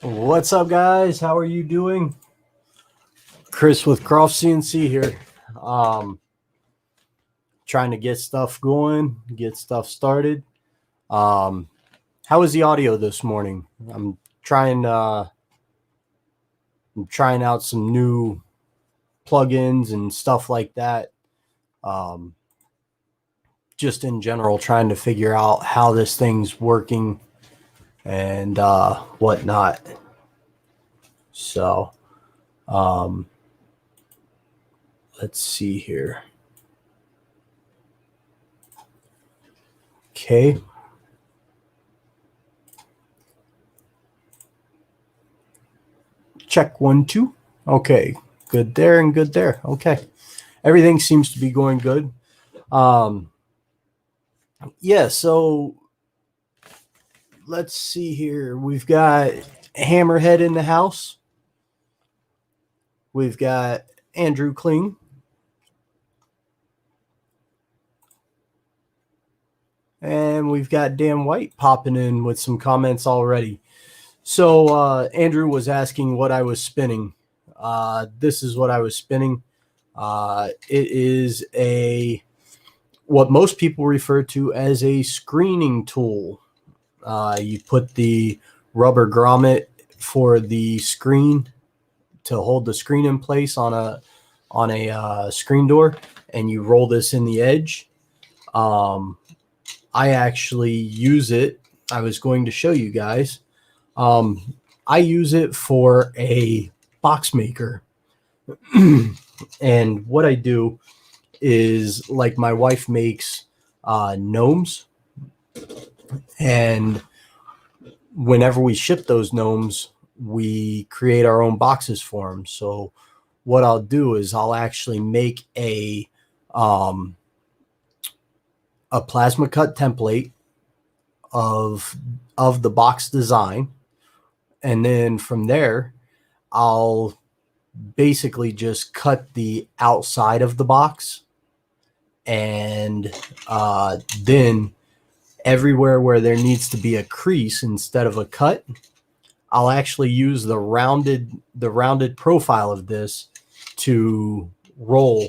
What's up, guys? How are you doing? Chris with Croft CNC here. Trying to get stuff going, get stuff started. How was the audio this morning? I'm trying out some new plugins and stuff like that. Just in general, trying to figure out how this thing's working and whatnot. So, let's see here. Okay. Check 1, 2. Okay. Good there and good there. Okay. Everything seems to be going good. Yeah, so let's see here. We've got Hammerhead in the house. We've got Andrew Kling. And we've got Dan White popping in with some comments already. So Andrew was asking what I was spinning. This is what I was spinning. It is what most people refer to as a screening tool. You put the rubber grommet for the screen to hold the screen in place on a screen door, and you roll this in the edge. I actually use it. I was going to show you guys. I use it for a box maker. And what I do is, like, my wife makes gnomes. And whenever we ship those gnomes, we create our own boxes for them. So what I'll do is I'll actually make a plasma cut template of the box design, and then from there I'll basically just cut the outside of the box, and then everywhere where there needs to be a crease instead of a cut, I'll actually use the rounded profile of this to roll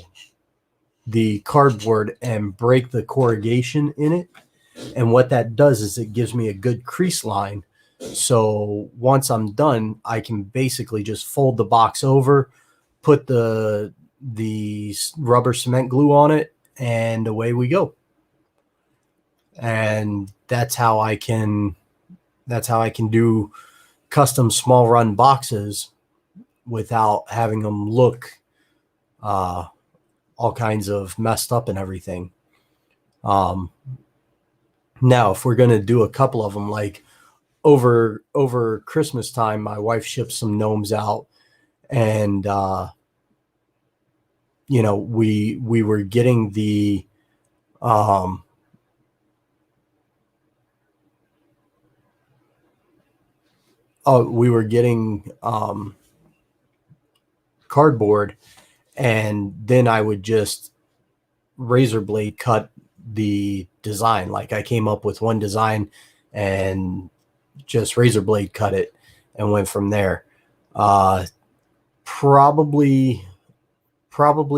the cardboard and break the corrugation in it. And what that does is it gives me a good crease line. So once I'm done, I can basically just fold the box over, put the rubber cement glue on it, and away we go. And that's how I can do custom small run boxes without having them look all kinds of messed up and everything. Now, if we're going to do a couple of them, like over Christmas time, my wife shipped some gnomes out, and we were getting the cardboard, and then I would just razor blade cut the design. Like, I came up with one design and just razor blade cut it and went from there. Probably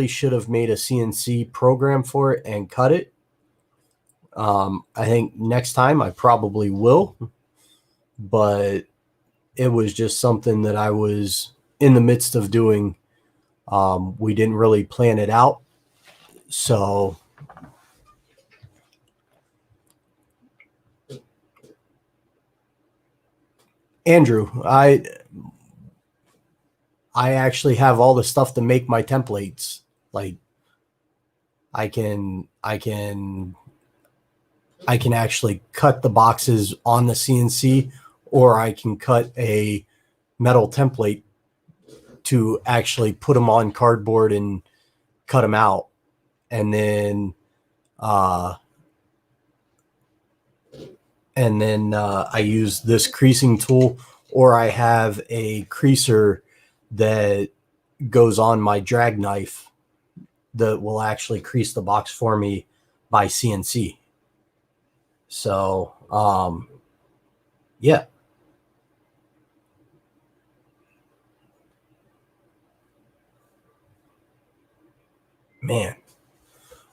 should have made a CNC program for it and cut it. I think next time I probably will, but it was just something that I was in the midst of doing. We didn't really plan it out. So Andrew, I actually have all the stuff to make my templates. Like, I can I can actually cut the boxes on the CNC, or I can cut a metal template to actually put them on cardboard and cut them out. And then I use this creasing tool, or I have a creaser that goes on my drag knife that will actually crease the box for me by CNC. So, yeah. Man.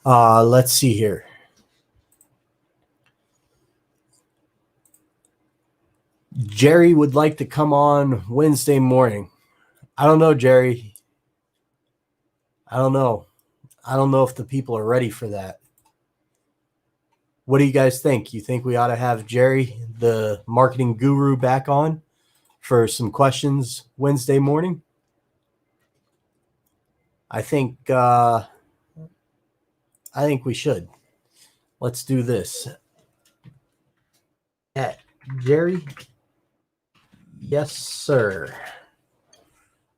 Let's see here. Jerry would like to come on Wednesday morning. I don't know, Jerry. I don't know. I don't know if the people are ready for that. What do you guys think? You think we ought to have Jerry, the marketing guru, back on for some questions Wednesday morning? I think we should. Let's do this. Jerry? Yes, sir.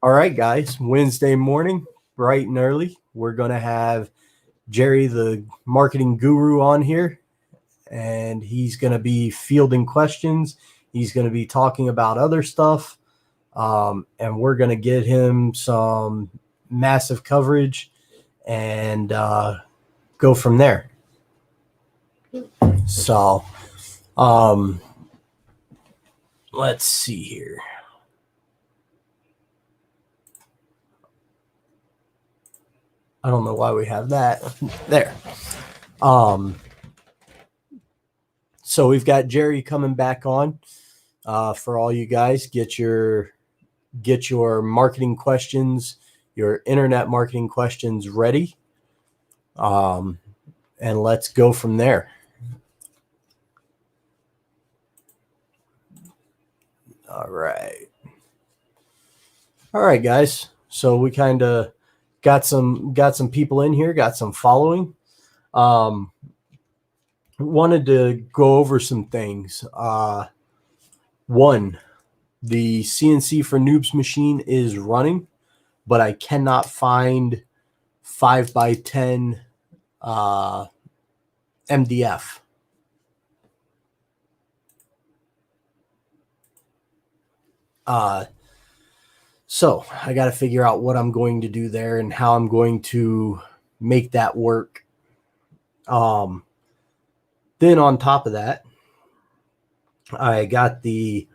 All right, guys. Wednesday morning, bright and early, we're going to have Jerry, the marketing guru, on here, and he's going to be fielding questions. He's going to be talking about other stuff, and we're going to get him some massive coverage and go from there. So, let's see here. I don't know why we have that there. So we've got Jerry coming back on for all you guys. Get your marketing questions, your internet marketing questions ready, and let's go from there. All right, guys. So we kind of got some people in here, got some following. Wanted to go over some things. One, the CNC for Noobs machine is running, but I cannot find 5x10 MDF. So I got to figure out what I'm going to do there and how I'm going to make that work. Then on top of that, I got the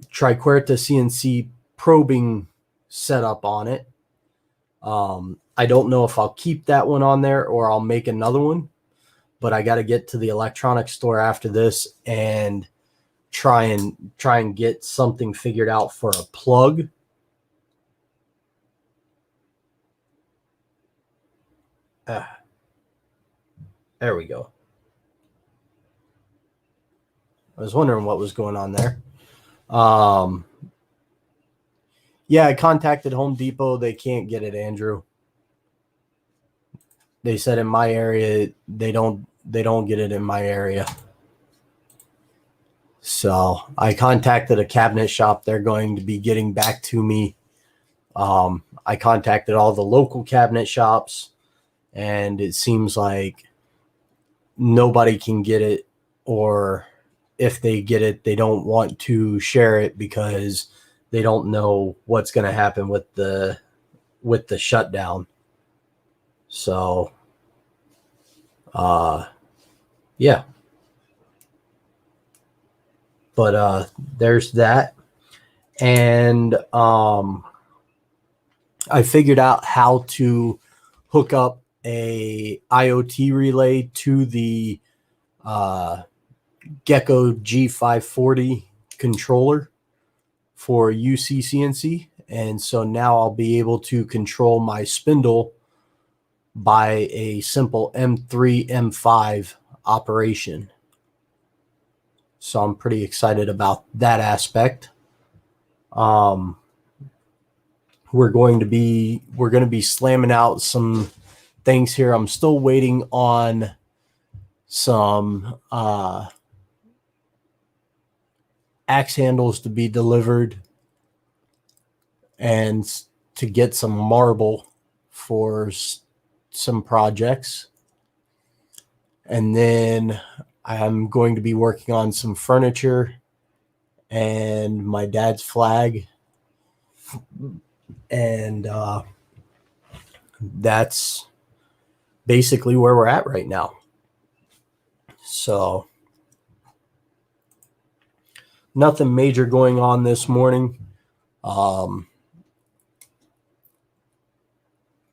Triquarta CNC probing set up on it. I don't know if I'll keep that one on there or I'll make another one, but I got to get to the electronics store after this and try and get something figured out for a plug. There we go. I was wondering what was going on there. Yeah, I contacted Home Depot. They can't get it, Andrew. They said in my area they don't get it in my area. So I contacted a cabinet shop. They're going to be getting back to me. I contacted all the local cabinet shops, and it seems like nobody can get it, or if they get it, they don't want to share it because they don't know what's going to happen with the shutdown. So, yeah. But there's that. And I figured out how to hook up a IoT relay to the Gecko G540 controller for UCCNC. And so now I'll be able to control my spindle by a simple M3, M5 operation. So I'm pretty excited about that aspect. We're going to be slamming out some things here. I'm still waiting on some axe handles to be delivered, and to get some marble for some projects. And then I'm going to be working on some furniture and my dad's flag. And that's basically where we're at right now. So nothing major going on this morning.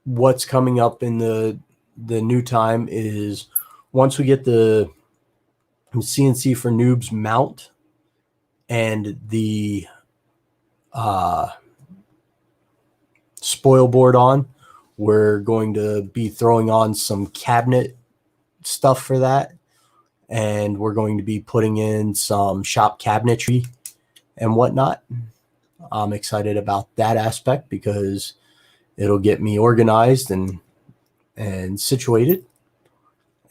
What's coming up in the new time is once we get the CNC for Noobs mount and the spoil board on, we're going to be throwing on some cabinet stuff for that. And we're going to be putting in some shop cabinetry and whatnot. I'm excited about that aspect because it'll get me organized and situated,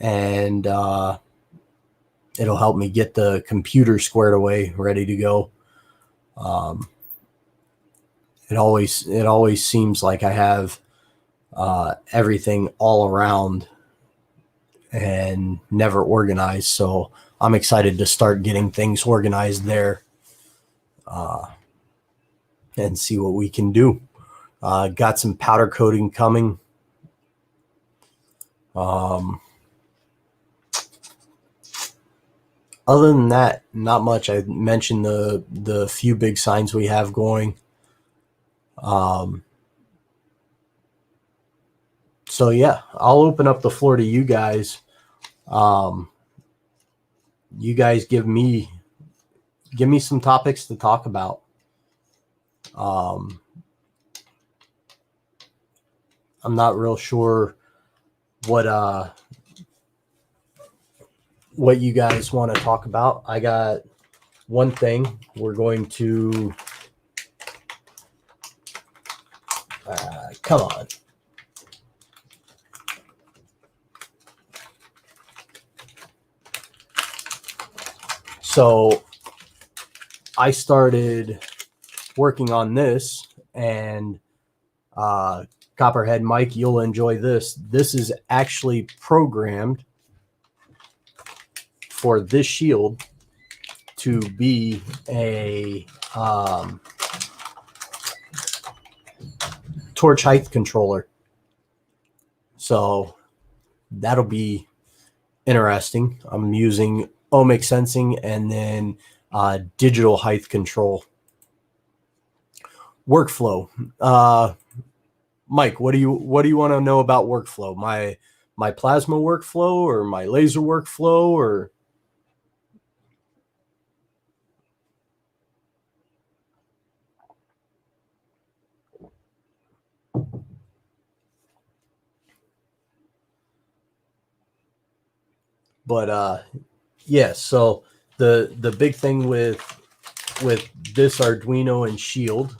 and it'll help me get the computer squared away, ready to go. It always seems like I have everything all around and never organized. So I'm excited to start getting things organized there and see what we can do. Got some powder coating coming. Other than that, not much. I mentioned the few big signs we have going. So yeah, I'll open up the floor to you guys. You guys give me some topics to talk about. I'm not real sure what you guys want to talk about. I got one thing. We're going to come on. So I started working on this, and Copperhead Mike, you'll enjoy this. This is actually programmed for this shield to be a torch height controller. So that'll be interesting. I'm using ohmic sensing and then digital height control. Workflow. Mike, what do you want to know about workflow? My plasma workflow or my laser workflow, or but yeah, so the big thing with this Arduino and Shield,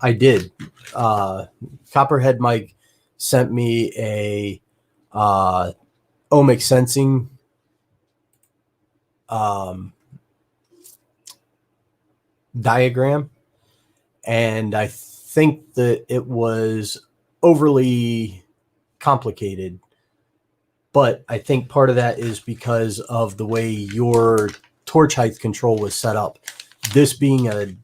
I did. Copperhead Mike sent me a ohmic sensing diagram, and I think that it was overly complicated, but I think part of that is because of the way your torch height control was set up. This being a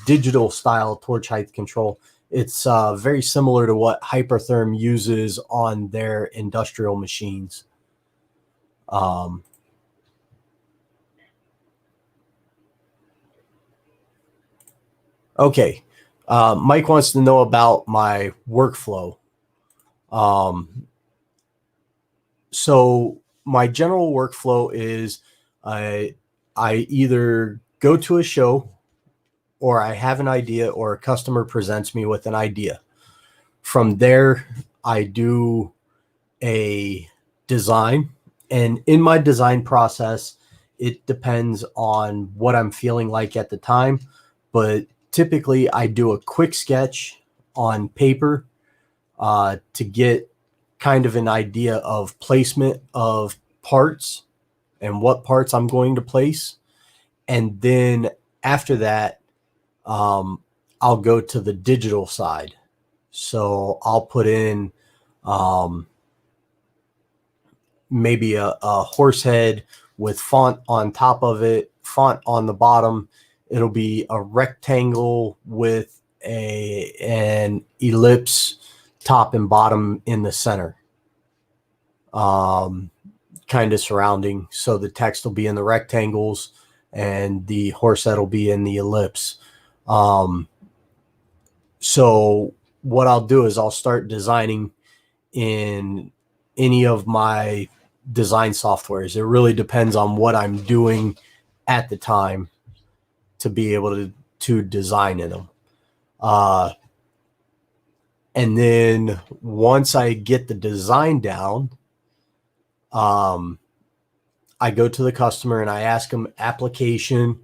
digital style torch height control, it's very similar to what Hypertherm uses on their industrial machines. Okay. Mike wants to know about my workflow. So my general workflow is I either go to a show, or I have an idea, or a customer presents me with an idea. From there, I do a design, and in my design process, it depends on what I'm feeling like at the time, but typically I do a quick sketch on paper to get kind of an idea of placement of parts and what parts I'm going to place. And then after that, I'll go to the digital side. So I'll put in maybe a horse head with font on top of it, font on the bottom. It'll be a rectangle with an ellipse top and bottom in the center, kind of surrounding. So the text will be in the rectangles and the horse head will be in the ellipse. So what I'll do is I'll start designing in any of my design softwares. It really depends on what I'm doing at the time to be able to design in them. And then once I get the design down, I go to the customer and I ask them application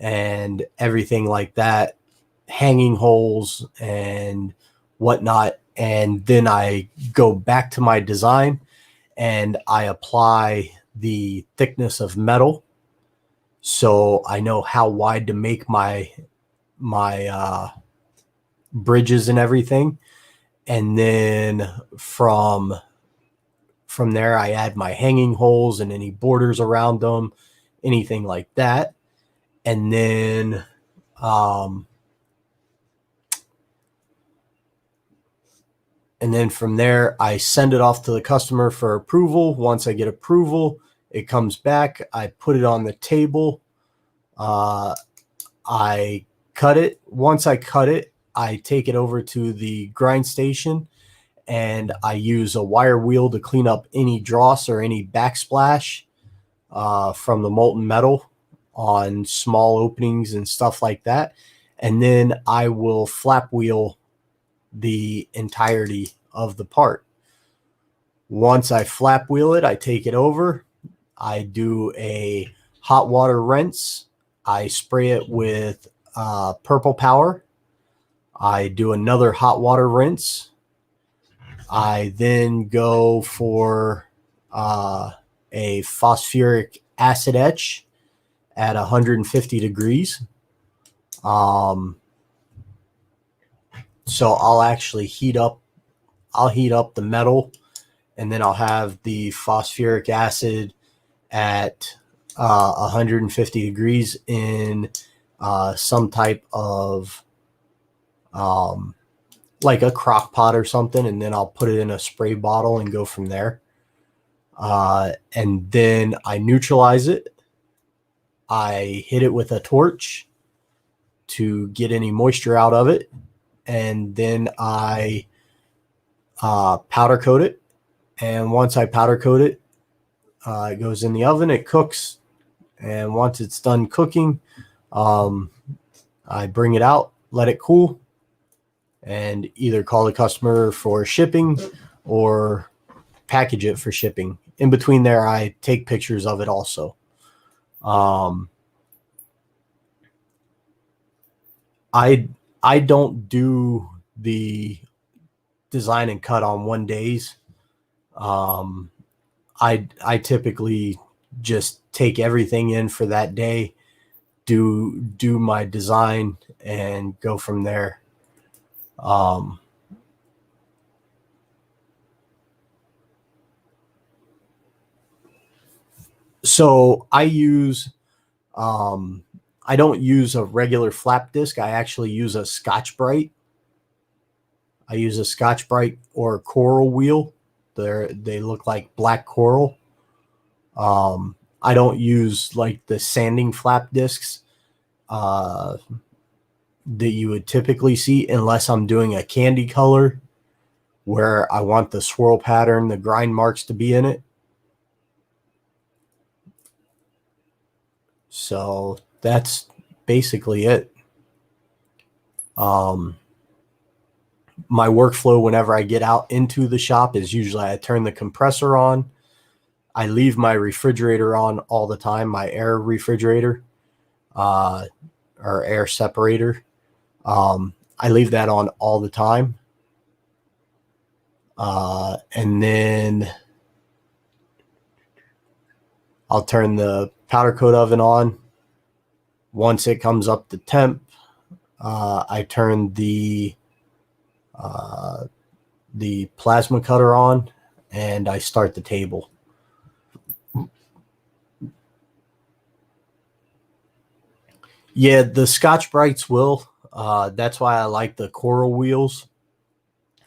and everything like that, hanging holes and whatnot. And then I go back to my design and I apply the thickness of metal, so I know how wide to make my bridges and everything. And then from there, I add my hanging holes and any borders around them, anything like that. And then from there, I send it off to the customer for approval. Once I get approval, it comes back. I put it on the table. I cut it. Once I cut it, I take it over to the grind station and I use a wire wheel to clean up any dross or any backsplash from the molten metal on small openings and stuff like that. And then I will flap wheel the entirety of the part. Once I flap wheel it, I take it over. I do a hot water rinse. I spray it with purple power. I do another hot water rinse. I then go for a phosphoric acid etch at 150 degrees. So I'll actually heat up the metal, and then I'll have the phosphoric acid at 150 degrees in some type of like a crock pot or something, and then I'll put it in a spray bottle and go from there. And then I neutralize it. I hit it with a torch to get any moisture out of it, and then I powder coat it. And once I powder coat it, it goes in the oven, it cooks. And once it's done cooking, I bring it out, let it cool, and either call the customer for shipping or package it for shipping. In between there, I take pictures of it also. I don't do the design and cut on 1 days. I typically just take everything in for that day, do my design, and go from there. So I use I don't use a regular flap disc. I actually use a Scotch-Brite. I use a Scotch-Brite or a coral wheel. They look like black coral. I don't use like the sanding flap discs that you would typically see unless I'm doing a candy color where I want the swirl pattern, the grind marks to be in it. So that's basically it. My workflow whenever I get out into the shop is usually I turn the compressor on. I leave my refrigerator on all the time, my air refrigerator or air separator. I leave that on all the time. And then I'll turn the powder coat oven on. Once it comes up to temp, I turn the plasma cutter on and I start the table. Yeah, the Scotch-Brites will. That's why I like the coral wheels.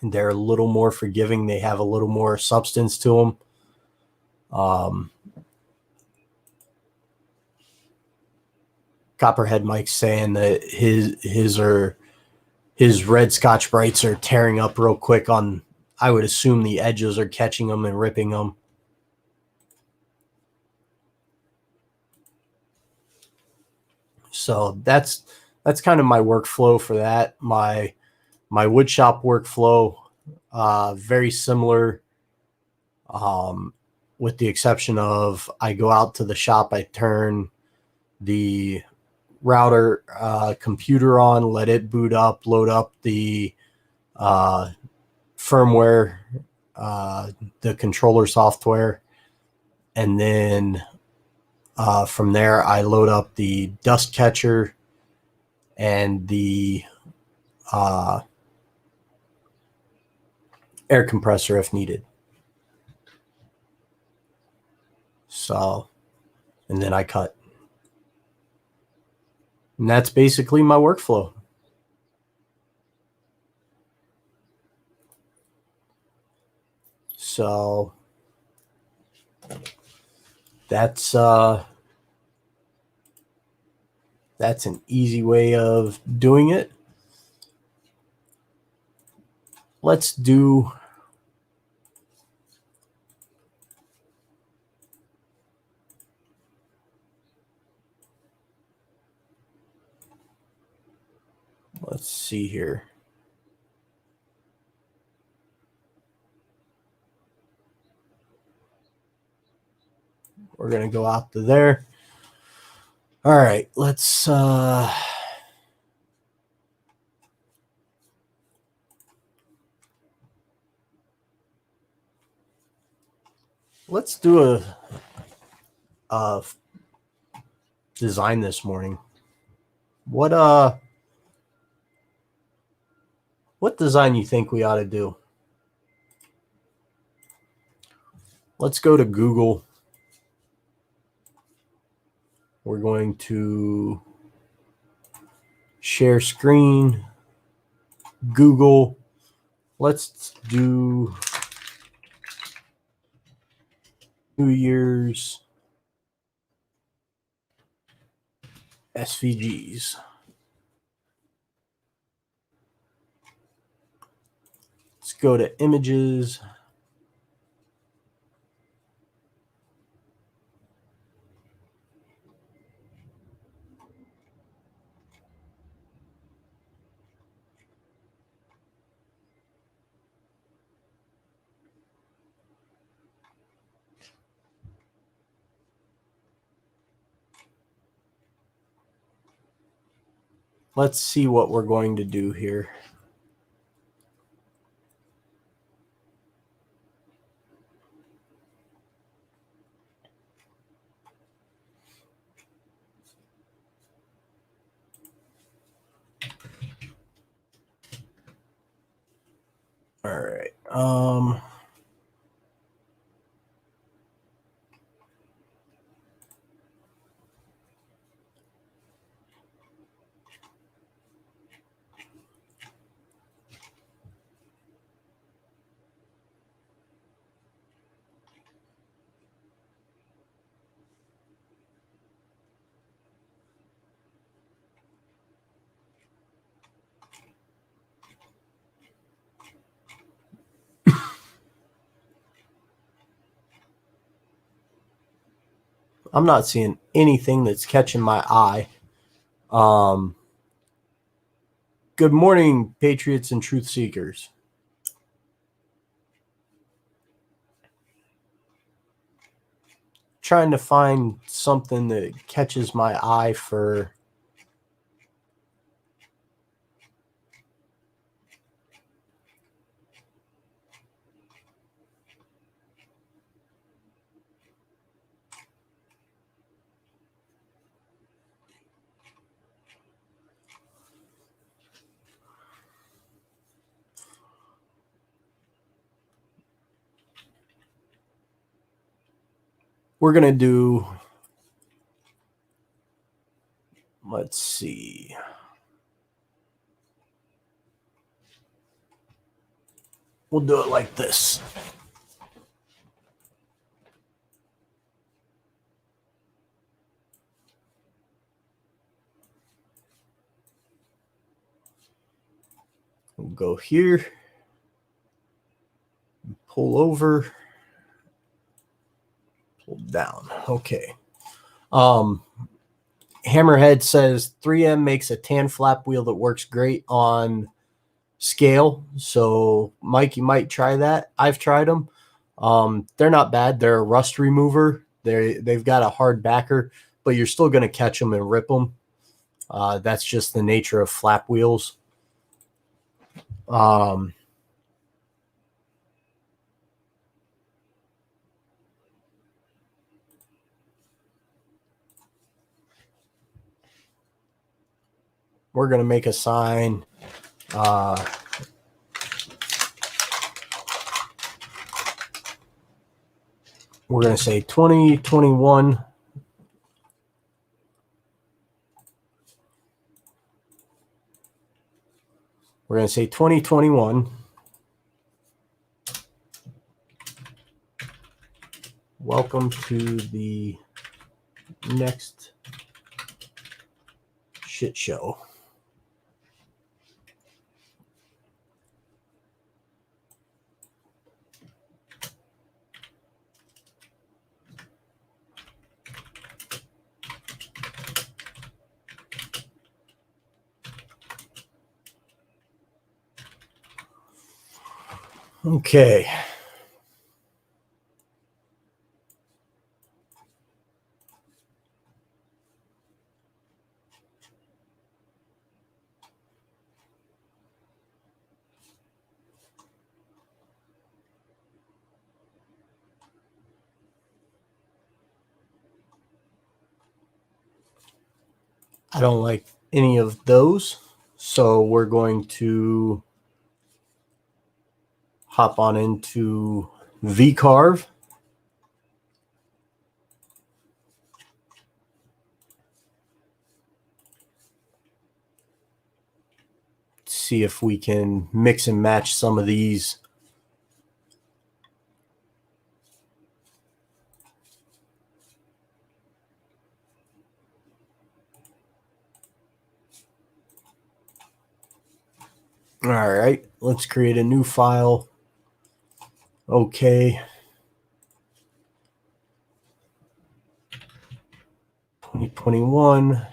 They're a little more forgiving. They have a little more substance to them. Copperhead Mike's saying that his red Scotch-Brites are tearing up real quick on, I would assume the edges are catching them and ripping them. So that's kind of my workflow for that. My woodshop workflow, very similar, with the exception of I go out to the shop, I turn the router computer on, let it boot up, load up the firmware, the controller software, and then from there I load up the dust catcher and the air compressor if needed. So, and then I cut. And that's basically my workflow. So that's an easy way of doing it. Let's do let's see here. We're going to go out to there. All right, let's do a design this morning. What design you think we ought to do? Let's go to Google. We're going to share screen, Google. Let's do New Year's SVGs. Let's go to images. Let's see what we're going to do here. All right. I'm not seeing anything that's catching my eye. Good morning, Patriots and Truth Seekers. Trying to find something that catches my eye for we're going to do, let's see. We'll do it like this. We'll go here, pull over, pull down. Okay. Hammerhead says 3M makes a tan flap wheel that works great on scale. So, Mike, you might try that. I've tried them. They're not bad. They're a rust remover. They've got a hard backer, but you're still going to catch them and rip them. That's just the nature of flap wheels. We're going to make a sign. We're going to say 2021. We're going to say 2021. Welcome to the next shit show. Okay. I don't like any of those, so we're going to hop on into VCarve. See if we can mix and match some of these. All right, let's create a new file. Okay. 2021.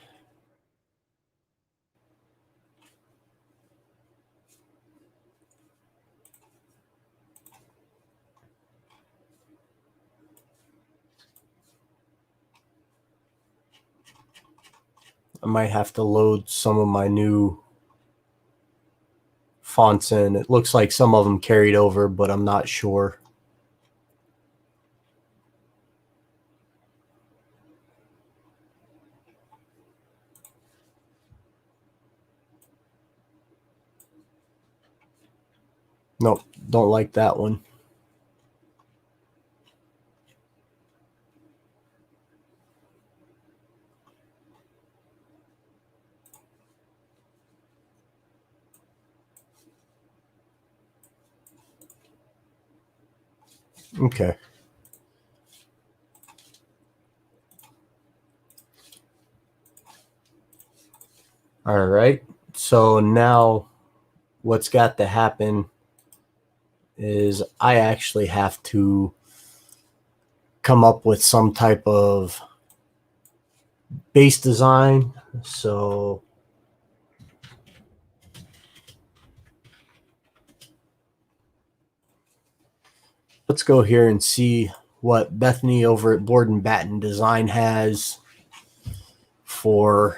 I might have to load some of my new fonts in. It looks like some of them carried over, but I'm not sure. Nope, don't like that one. Okay. All right. So now what's got to happen is I actually have to come up with some type of base design. So let's go here and see what Bethany over at Board and Batten Design has for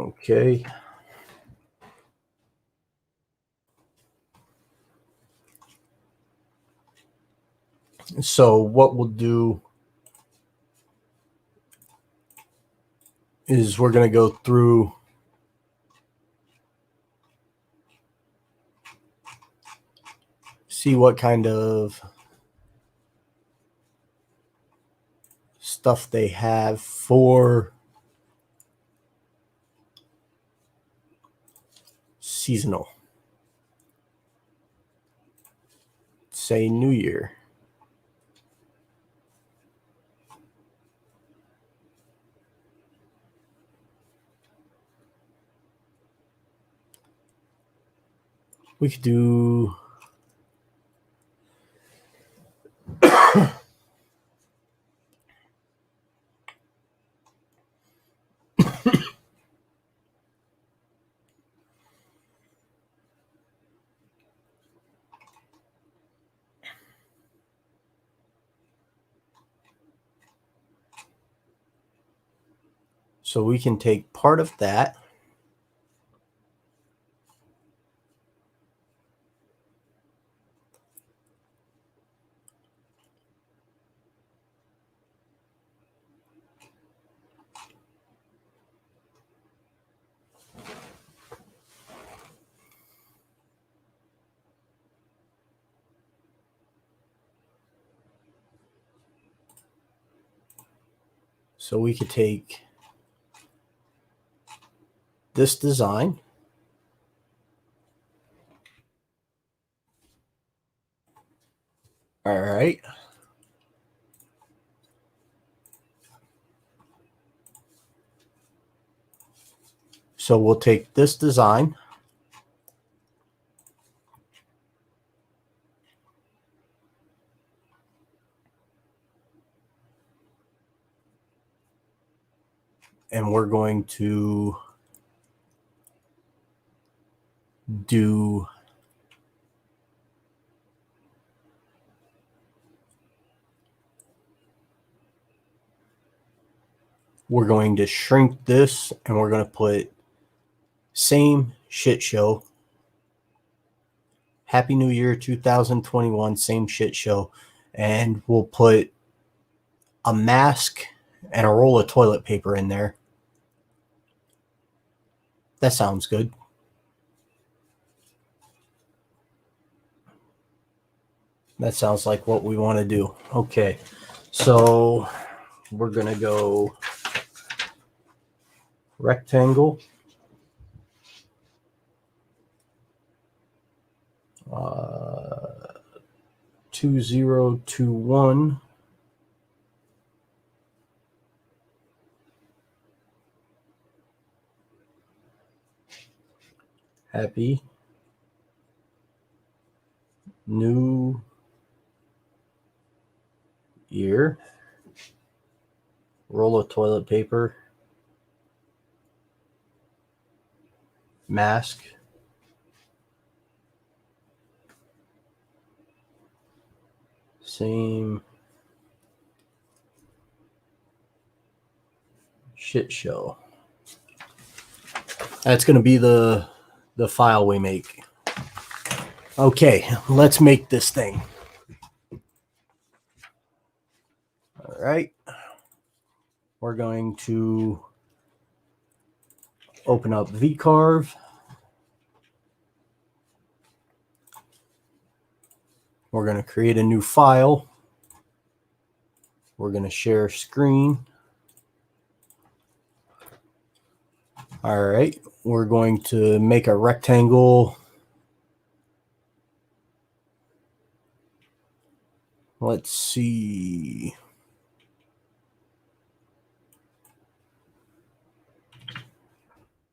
Okay. So what we'll do is we're going to go through see what kind of stuff they have for seasonal. Say New Year. We could do so we can take part of that. So we could take this design. All right. So we'll take this design. And we're going to do we're going to shrink this and we're going to put same shit show. Happy New Year 2021, same shit show. And we'll put a mask and a roll of toilet paper in there. That sounds good. That sounds like what we want to do. Okay. So we're going to go rectangle. 2021. Happy New Year. Roll of toilet paper. Mask. Same shit show. That's going to be the file we make. Okay, let's make this thing. All right. We're going to open up VCarve. We're going to create a new file. We're going to share screen. All right. We're going to make a rectangle. Let's see.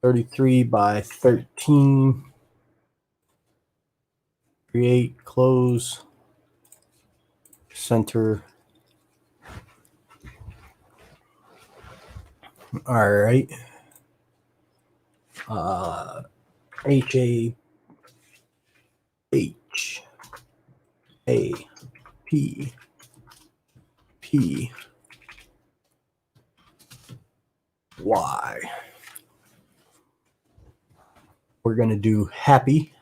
$33 by $13. Create, close, center. All right. HAPPY. we're going to do happy.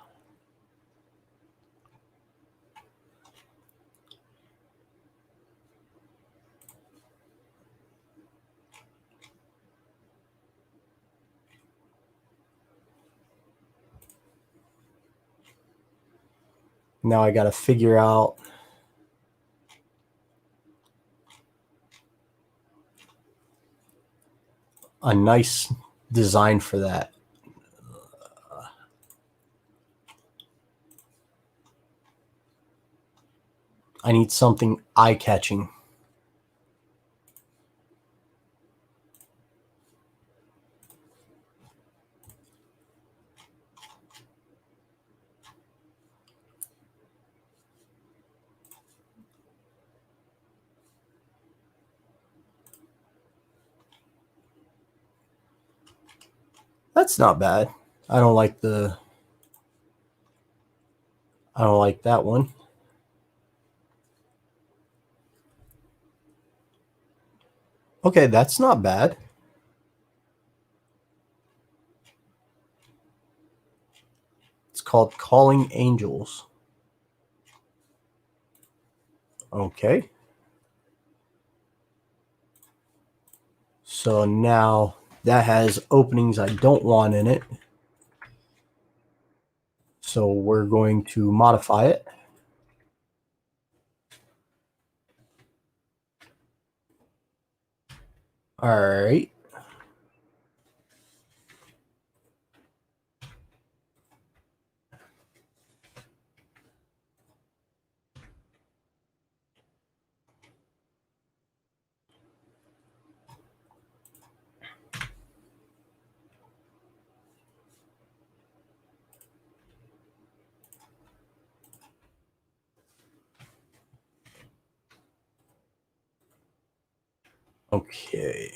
Now I got to figure out a nice design for that. I need something eye-catching. That's not bad. I don't like that one. Okay, that's not bad. It's called Calling Angels. Okay. So now that has openings I don't want in it. So we're going to modify it. All right. Okay.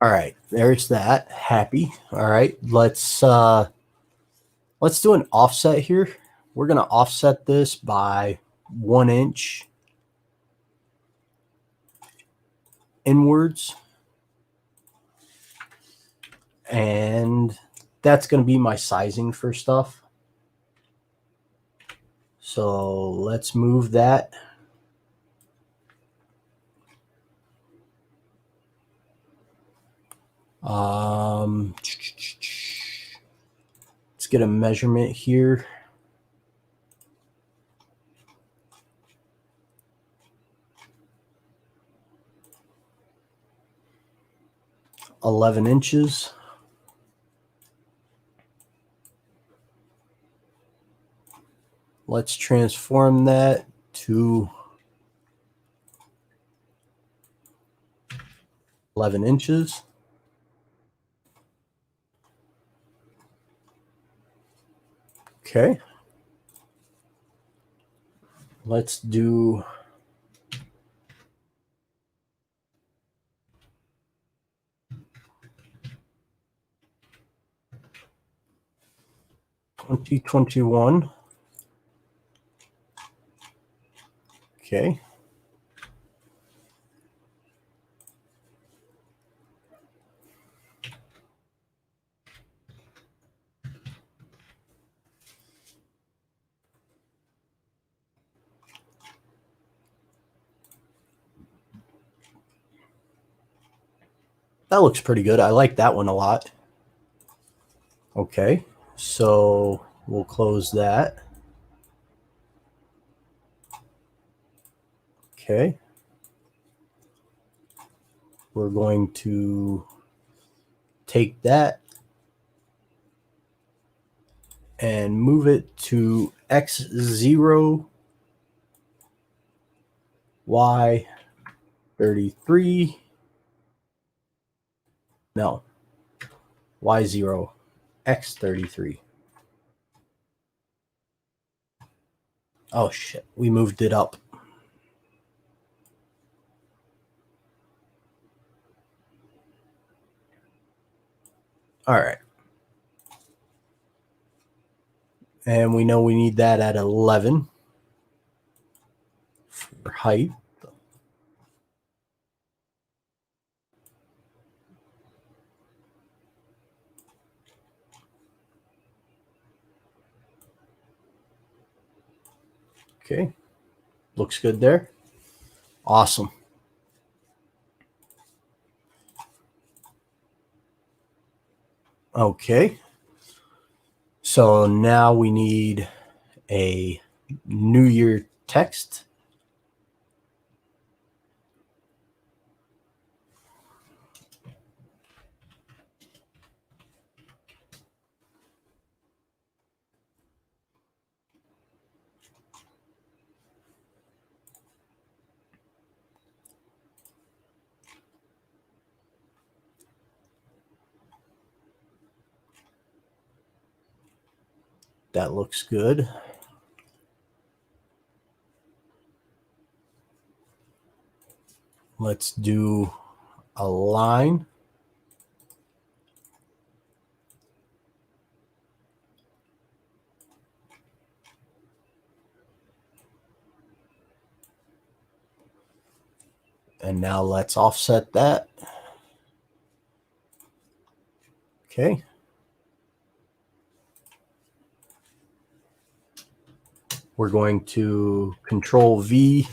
All right, there's that. Happy. All right, let's do an offset here. We're gonna offset this by 1 inch inwards, and that's gonna be my sizing for stuff. So let's move that. Let's get a measurement here. $11 inches. Let's transform that to 11 inches. Okay. Let's do 2021. Okay. That looks pretty good. I like that one a lot. Okay. So we'll close that. Okay. We're going to take that and move it to X0, Y33. No, Y0, X33. Oh shit, we moved it up. All right. And we know we need that at 11 for height. Okay, looks good there. Awesome. Okay, so now we need a New Year text. That looks good. Let's do a line. And now let's offset that. Okay. We're going to Control V,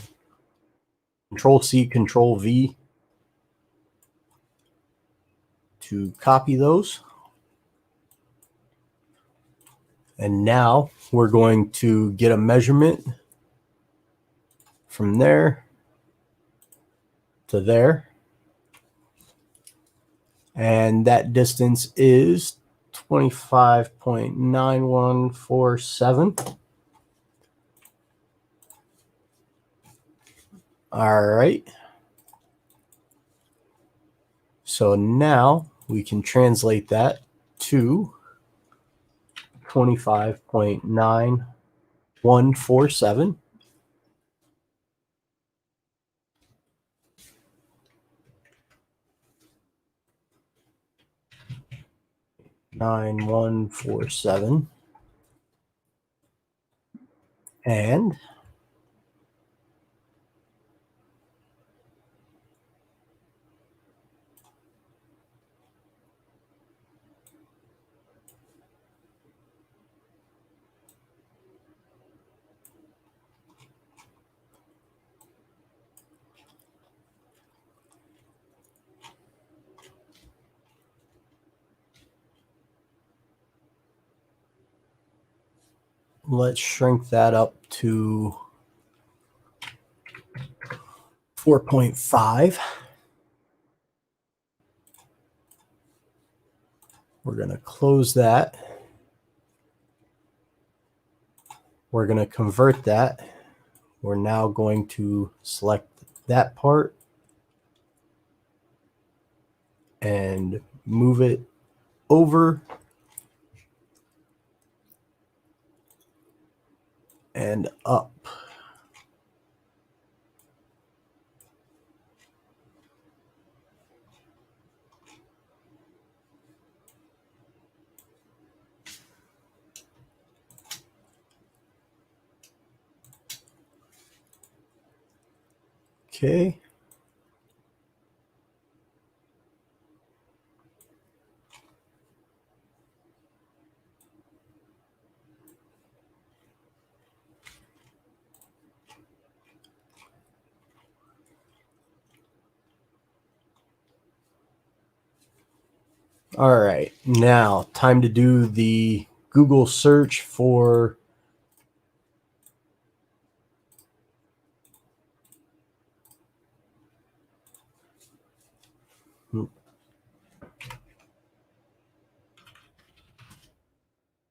Control C, Control V to copy those. And now we're going to get a measurement from there to there. And that distance is 25.9147. All right. So now we can translate that to 25.9147. And let's shrink that up to 4.5. We're going to close that. We're going to convert that. We're now going to select that part and move it over and up. Okay. All right. Now, time to do the Google search for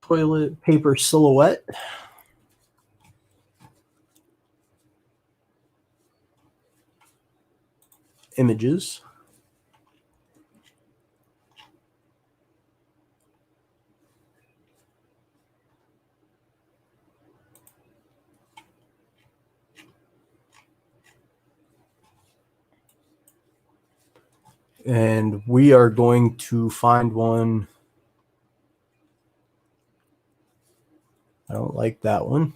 toilet paper silhouette. Images. And we are going to find one I don't like that one.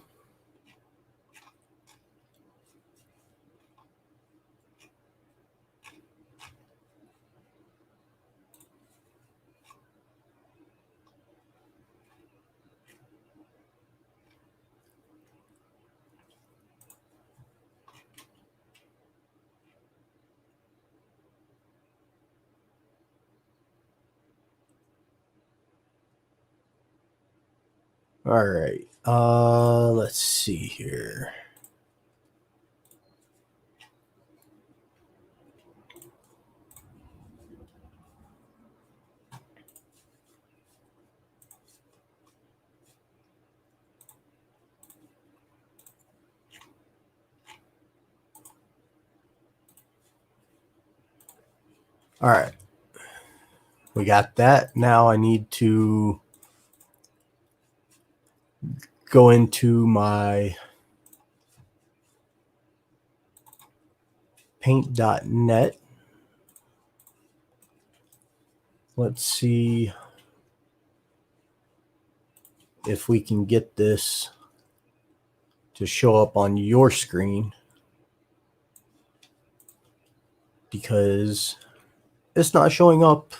All right. Let's see here. All right. We got that. Now I need to go into my paint.net. Let's see if we can get this to show up on your screen, because it's not showing up,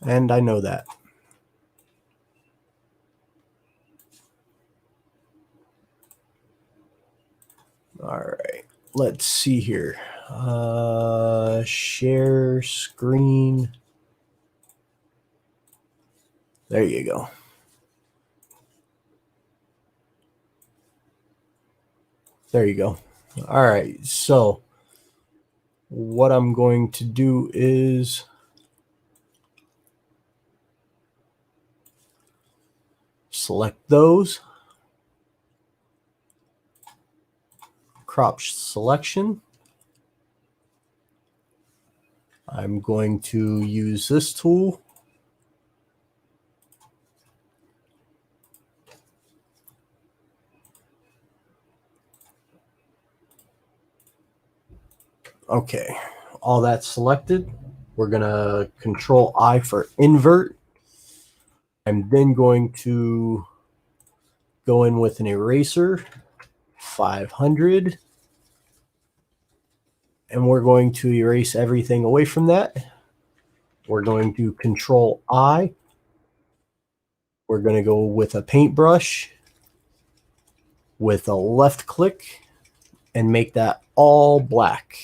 and I know that. All right, let's see here. Share screen. There you go. There you go. All right, so what I'm going to do is select those, crop selection. I'm going to use this tool. Okay, all that's selected. We're going to Control I for invert. I'm then going to go in with an eraser, 500. And we're going to erase everything away from that. We're going to Control I. We're going to go with a paintbrush with a left click and make that all black.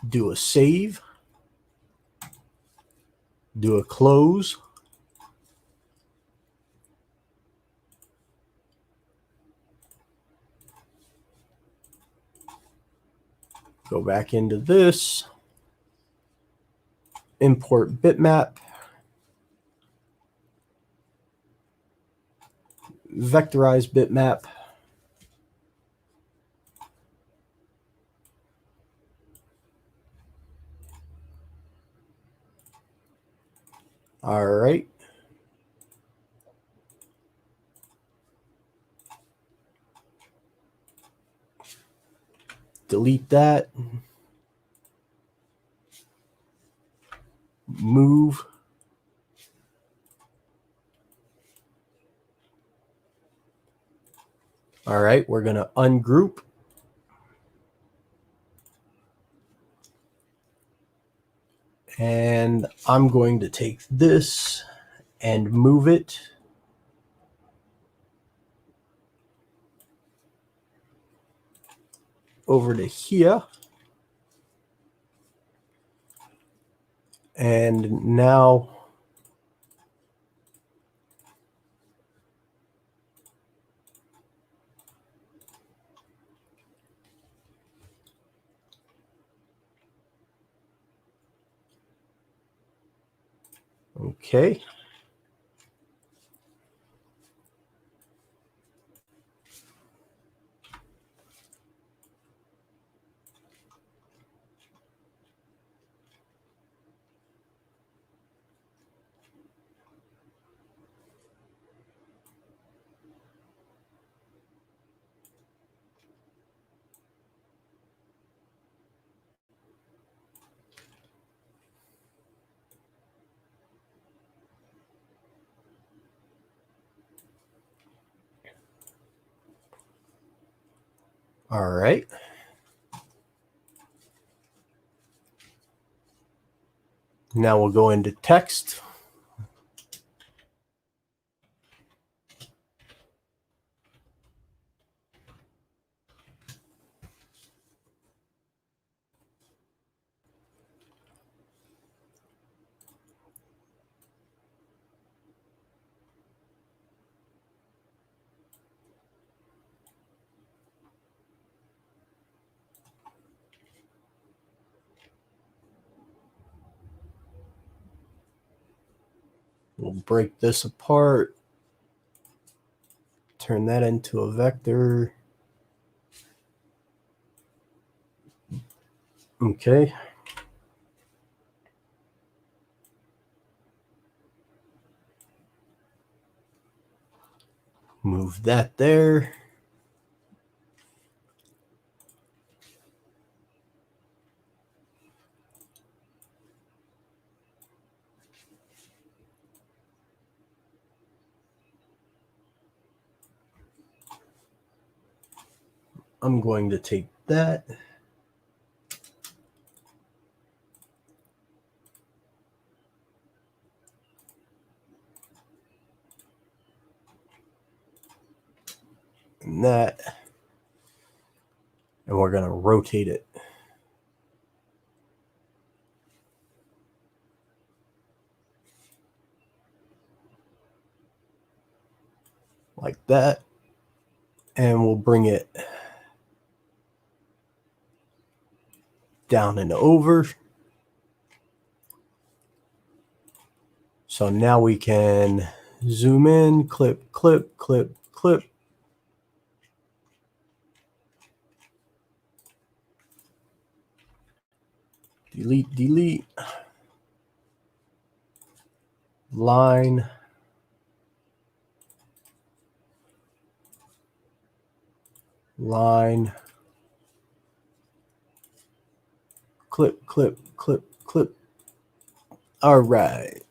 Do a save. Do a close. Go back into this. Import bitmap. Vectorize bitmap. All right. Delete that. Move. All right, we're going to ungroup. And I'm going to take this and move it over to here. And now okay. All right. Now we'll go into text. We'll break this apart, turn that into a vector. Okay. Move that there. I'm going to take that. And that. And we're going to rotate it. Like that. And we'll bring it down and over. So now we can zoom in, clip, clip, clip, clip. Delete, delete. Line. Line. Clip, clip, clip, clip. All right.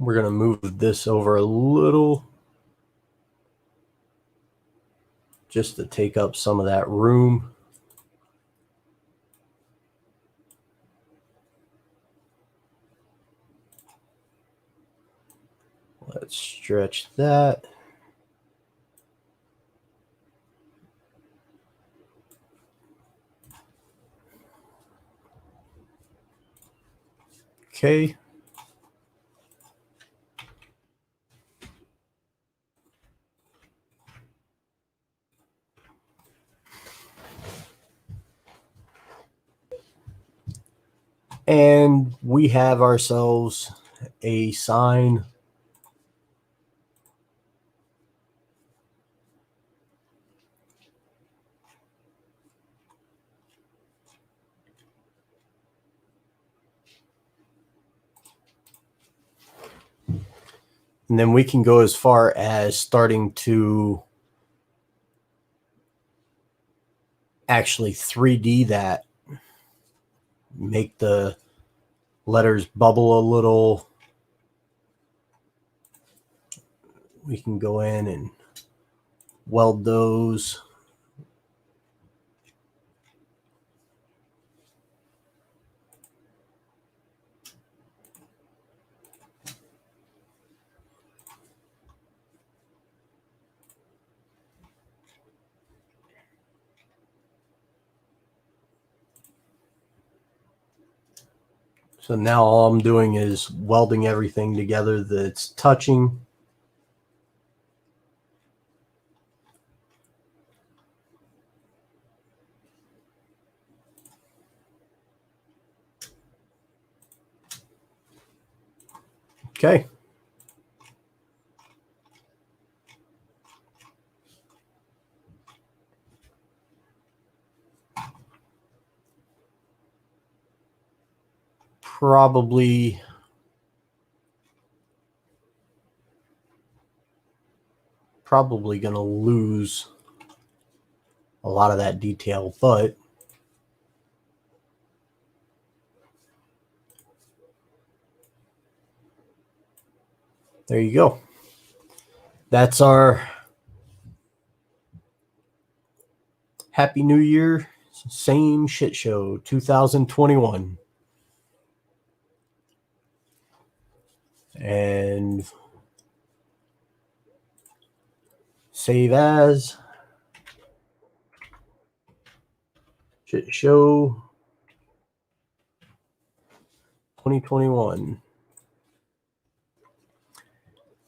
We're going to move this over a little just to take up some of that room. Let's stretch that. Okay. And we have ourselves a sign. And then we can go as far as starting to actually 3D that, make the letters bubble a little. We can go in and weld those. So now all I'm doing is welding everything together that's touching. Okay. probably going to lose a lot of that detail, but there you go. That's our Happy New Year, same shit show 2021. And save as shit show 2021.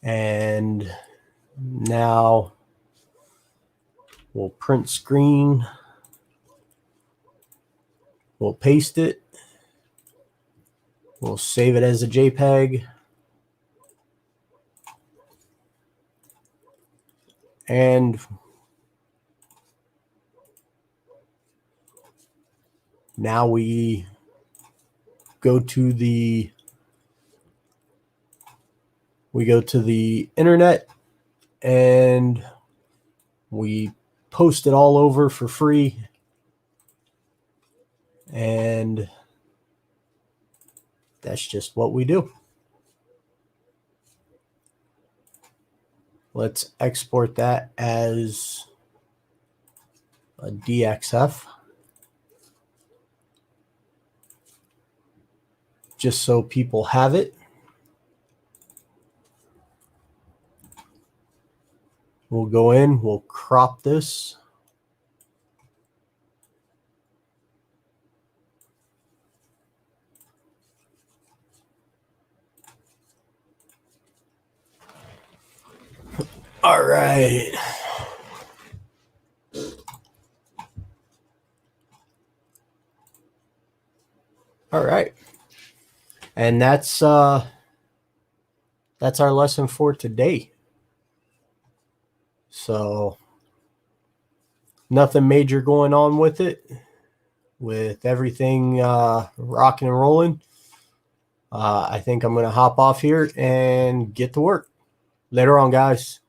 And now we'll print screen. We'll paste it. We'll save it as a JPEG. And now we go to the internet and we post it all over for free. And that's just what we do. Let's export that as a DXF, just so people have it. We'll go in, we'll crop this. All right. All right. And that's our lesson for today. So nothing major going on with it, with everything rocking and rolling. I think I'm going to hop off here and get to work. Later on, guys.